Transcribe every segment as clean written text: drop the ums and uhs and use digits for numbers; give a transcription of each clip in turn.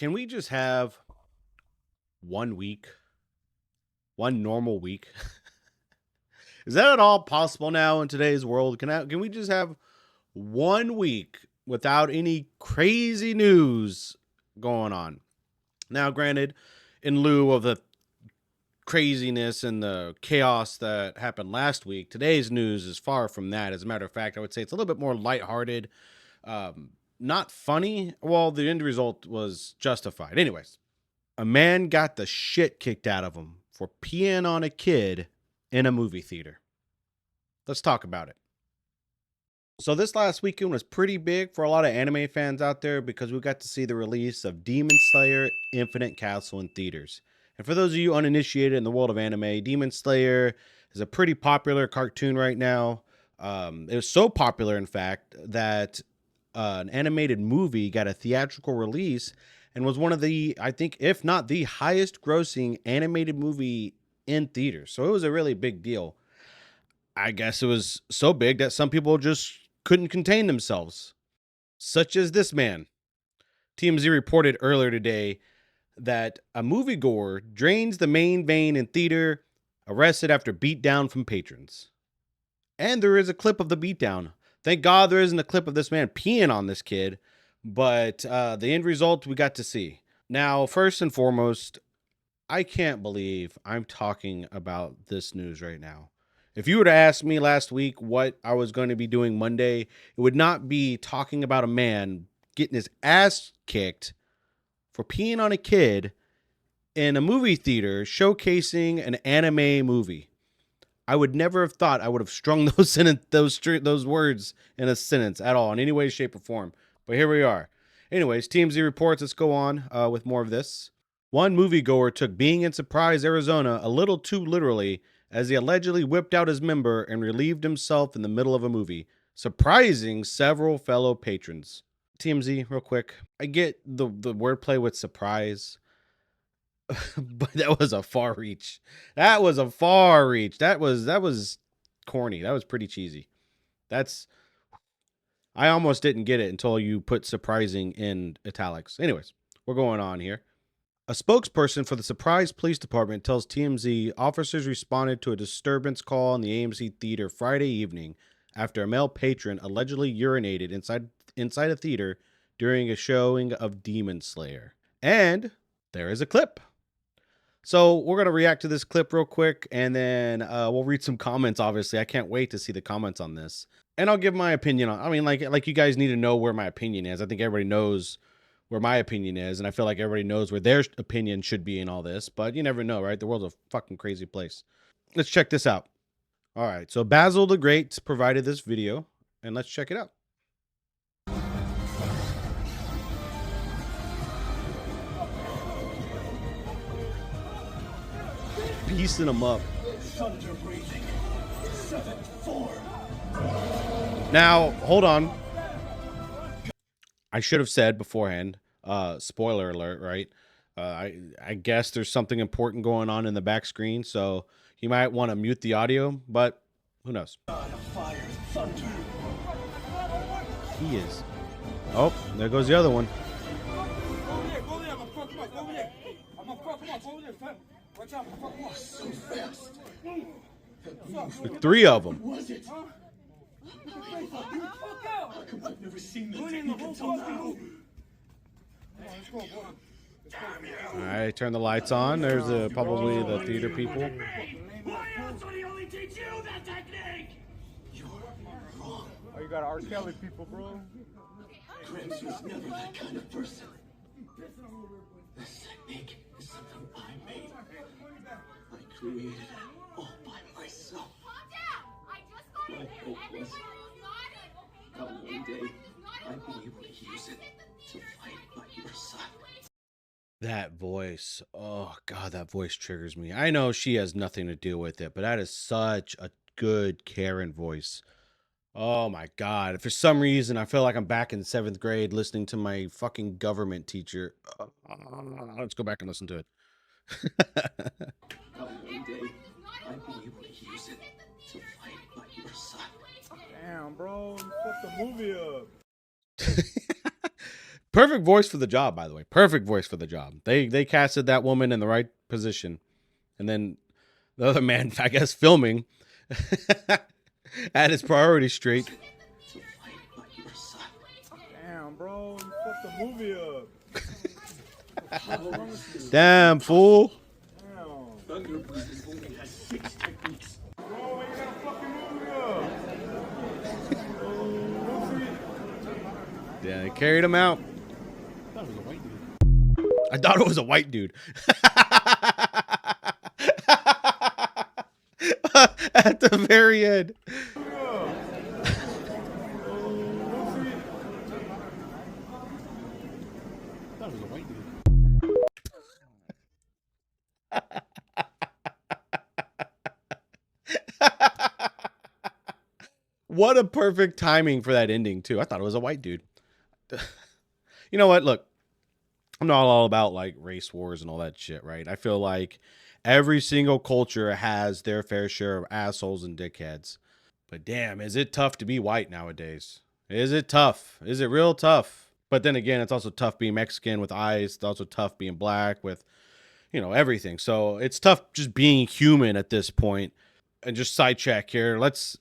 Can we just have 1 week, one normal week? Is that at all possible now in today's world? Can we just have 1 week without any crazy news going on? Now, granted, in lieu of the craziness and the chaos that happened last week, today's news is far from that. As a matter of fact, I would say it's a little bit more lighthearted, not funny. Well, the end result was justified. Anyways, a man got the shit kicked out of him for peeing on a kid in a movie theater. Let's talk about it. So this last weekend was pretty big for a lot of anime fans out there because we got to see the release of Demon Slayer Infinite Castle in theaters. And for those of you uninitiated in the world of anime, Demon Slayer is a pretty popular cartoon right now. It was so popular, in fact, that an animated movie got a theatrical release and was one of the, I think, if not the highest grossing animated movie in theaters. So it was a really big deal. I guess it was so big that some people just couldn't contain themselves, such as this man. TMZ reported earlier today that a moviegoer drains the main vein in theater, arrested after beatdown from patrons. And there is a clip of the beatdown. Thank God there isn't a clip of this man peeing on this kid, but the end result we got to see. Now, first and foremost, I can't believe I'm talking about this news right now. If you were to ask me last week what I was going to be doing Monday, it would not be talking about a man getting his ass kicked for peeing on a kid in a movie theater showcasing an anime movie. I would never have thought I would have strung those words in a sentence at all in any way, shape, or form. But here we are. Anyways, TMZ reports. Let's go on with more of this. One moviegoer took being in Surprise, Arizona a little too literally as he allegedly whipped out his member and relieved himself in the middle of a movie, surprising several fellow patrons. TMZ, real quick. I get the wordplay with surprise, but that was a far reach. That was a far reach. That was corny. That was pretty cheesy. I almost didn't get it until you put surprising in italics. Anyways, we're going on here. A spokesperson for the Surprise Police Department tells TMZ officers responded to a disturbance call in the AMC theater Friday evening after a male patron allegedly urinated inside a theater during a showing of Demon Slayer. And there is a clip. So we're going to react to this clip real quick, and then we'll read some comments, obviously. I can't wait to see the comments on this. And I'll give my opinion on, I mean, like you guys need to know where my opinion is. I think everybody knows where my opinion is, and I feel like everybody knows where their opinion should be in all this, but you never know, right? The world's a fucking crazy place. Let's check this out. All right, so Basil the Great provided this video, and let's check it out. Piecing them up. Thunder breathing. 7-4. Now, hold on. I should have said beforehand, spoiler alert, right? I guess there's something important going on in the back screen, so you might want to mute the audio, but who knows? Fire, thunder. He is. Oh, there goes the other one. So fast. The three of them. Was it? How come I've never seen that technique until now? All right, turn the lights on. There's probably the theater people. Why else would he only teach you that technique? You're wrong. Oh, you got R. Kelly people, bro. Grimms was never that kind of person. This technique is something I made. I created it all by myself. My hope was that one day I'd be able to use it to fight by your side. That voice. Oh, God, that voice triggers me. I know she has nothing to do with it, but that is such a good Karen voice. Oh, my God. For some reason, I feel like I'm back in 7th grade listening to my fucking government teacher. Let's go back and listen to it. That one day I'd be able to use it to fight by your side. Damn, bro, you fucked the movie up. Perfect voice for the job, by the way. Perfect voice for the job. They casted that woman in the right position. And then the other man, I guess, filming had his priorities straight. To fight by your side. Damn, bro, you fucked the movie up. Damn, fool. Damn. Thunder Breathing only has 6 techniques. Bro, you got a fucking movie up. Yeah, they carried him out. I thought it was a white dude. At the very end. What a perfect timing for that ending, too. I thought it was a white dude. You know what? Look, I'm not all about like race wars and all that shit, right? I feel like every single culture has their fair share of assholes and dickheads. But damn, is it tough to be white nowadays? Is it tough? Is it real tough? But then again, it's also tough being Mexican with eyes. It's also tough being black with, everything. So it's tough just being human at this point. And just sidetrack here. Let's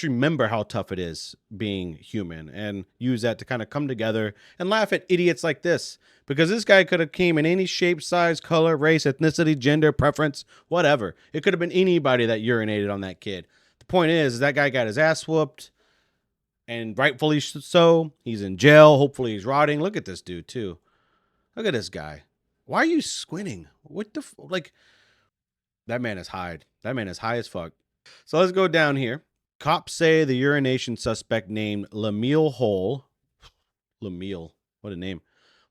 remember how tough it is being human and use that to kind of come together and laugh at idiots like this. Because this guy could have came in any shape, size, color, race, ethnicity, gender, preference, whatever. It could have been anybody that urinated on that kid. The point is that guy got his ass whooped, and rightfully so. He's in jail. Hopefully he's rotting. Look at this dude too. Look at this guy. Why are you squinting? What the like? That man is high. That man is high as fuck. So let's go down here. Cops say the urination suspect named Lemuel Hole, Lemuel, what a name,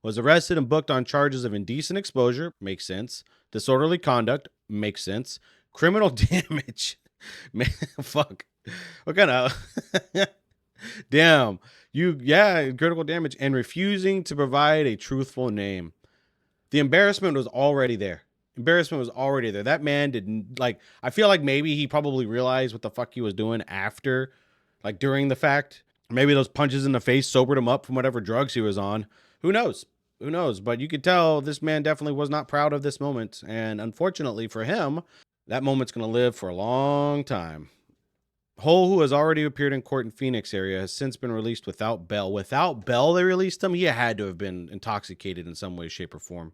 was arrested and booked on charges of indecent exposure, makes sense, disorderly conduct, makes sense, criminal damage, man, fuck, what kind of, damn, critical damage, and refusing to provide a truthful name. The embarrassment was already there. That man didn't I feel like maybe he probably realized what the fuck he was doing after, like during the fact. Maybe those punches in the face sobered him up from whatever drugs he was on. Who knows? But you could tell this man definitely was not proud of this moment. And unfortunately for him, that moment's going to live for a long time. Hole, who has already appeared in court in Phoenix area, has since been released without bail. Without bail, they released him. He had to have been intoxicated in some way, shape, or form.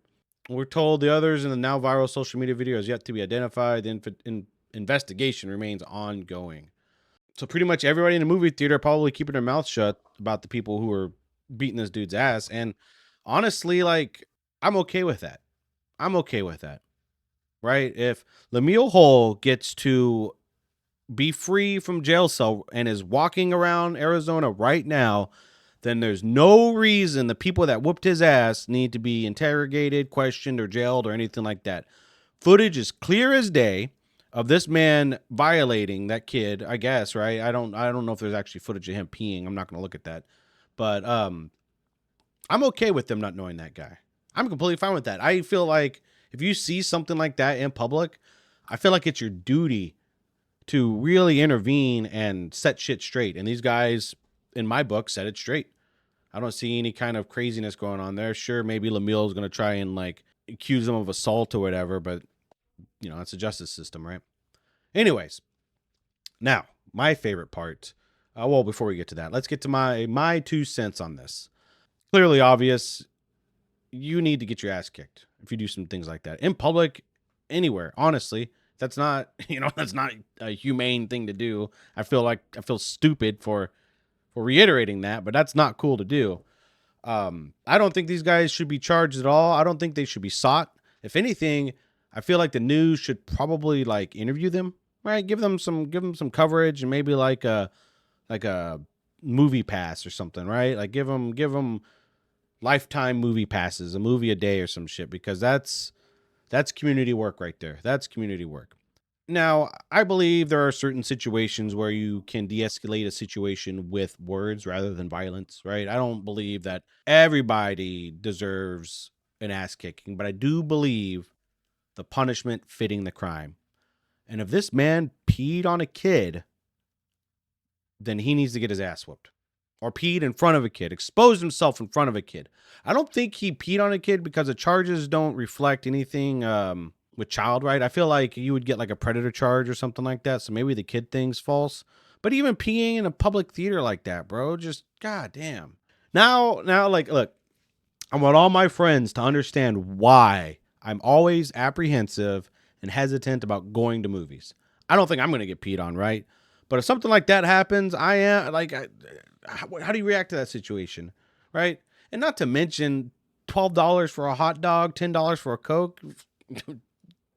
We're told the others in the now viral social media video is yet to be identified. The investigation remains ongoing. So pretty much everybody in the movie theater probably keeping their mouth shut about the people who are beating this dude's ass. And honestly, I'm okay with that. Right? If Lemuel Hole gets to be free from jail cell and is walking around Arizona right now, then there's no reason the people that whooped his ass need to be interrogated, questioned, or jailed or anything like that. Footage is clear as day of this man violating that kid, I guess, right? I don't know if there's actually footage of him peeing. I'm not going to look at that. But I'm okay with them not knowing that guy. I'm completely fine with that. I feel like if you see something like that in public, I feel like it's your duty to really intervene and set shit straight. And these guys, in my book, set it straight. I don't see any kind of craziness going on there. Sure, maybe Lemuel is going to try and accuse them of assault or whatever, but it's a justice system, right? Anyways, now my favorite part. Well, before we get to that, let's get to my 2 cents on this. Clearly obvious. You need to get your ass kicked if you do some things like that in public, anywhere. Honestly, that's not that's not a humane thing to do. I feel stupid for reiterating that, but that's not cool to do. I don't think these guys should be charged at all. I don't think they should be sought. If anything, I feel like the news should probably interview them, right? Give them some coverage and maybe like a movie pass or something, right? Give them lifetime movie passes, a movie a day or some shit, because that's community work right there. That's community work. Now, I believe there are certain situations where you can de-escalate a situation with words rather than violence, right? I don't believe that everybody deserves an ass kicking, but I do believe the punishment fitting the crime. And if this man peed on a kid, then he needs to get his ass whooped. or peed in front of a kid, exposed himself in front of a kid. I don't think he peed on a kid because the charges don't reflect anything with child right. I feel like you would get like a predator charge or something like that. So maybe the kid thing's false. But even peeing in a public theater like that, bro, just goddamn. Now, like, look, I want all my friends to understand why I'm always apprehensive and hesitant about going to movies. I don't think I'm going to get peed on, right? But if something like that happens, I am like, how do you react to that situation, right? And not to mention $12 for a hot dog, $10 for a Coke.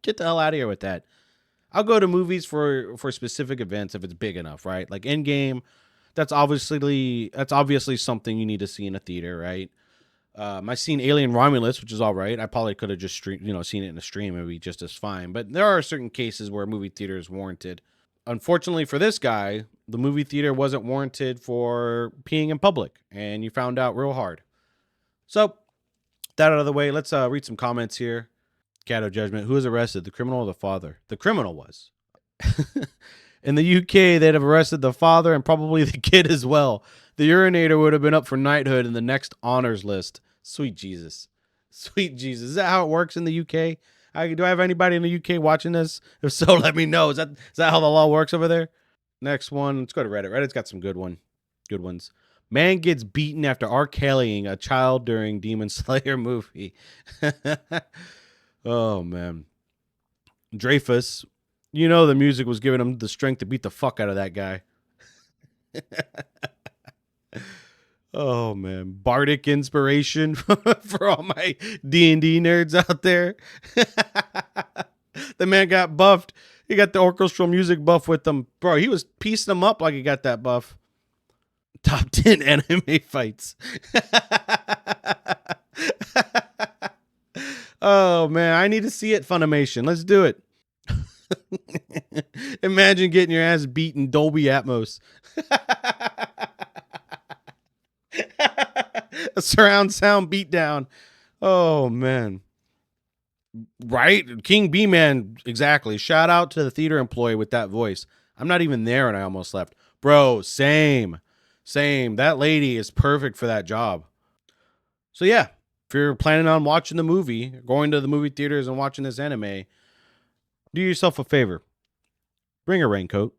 Get the hell out of here with that. I'll go to movies for specific events if it's big enough, right? Like Endgame, that's obviously something you need to see in a theater, right? I seen Alien Romulus, which is all right. I probably could have just seen it in a stream. It would be just as fine. But there are certain cases where a movie theater is warranted. Unfortunately for this guy, the movie theater wasn't warranted for peeing in public, and you found out real hard. So, that out of the way, let's read some comments here. Cato Judgment. Who was arrested, the criminal or the father? The criminal was. In the UK, they'd have arrested the father and probably the kid as well. The urinator would have been up for knighthood in the next honors list. Sweet Jesus. Sweet Jesus. Is that how it works in the UK? Do I have anybody in the UK watching this? If so, let me know. Is that how the law works over there? Next one. Let's go to Reddit. Reddit's got some good ones. Man gets beaten after R. Kellying a child during Demon Slayer movie. Oh, man. Dreyfus. You know the music was giving him the strength to beat the fuck out of that guy. Oh, man. Bardic inspiration for all my D&D nerds out there. The man got buffed. He got the orchestral music buff with him. Bro, he was piecing them up like he got that buff. Top 10 anime fights. Oh, man. I need to see it, Funimation. Let's do it. Imagine getting your ass beaten Dolby Atmos. A surround sound beatdown. Oh, man. Right? King B-Man, exactly. Shout out to the theater employee with that voice. I'm not even there and I almost left. Bro, same. That lady is perfect for that job. So yeah, if you're planning on watching the movie, going to the movie theaters and watching this anime, do yourself a favor. Bring a raincoat.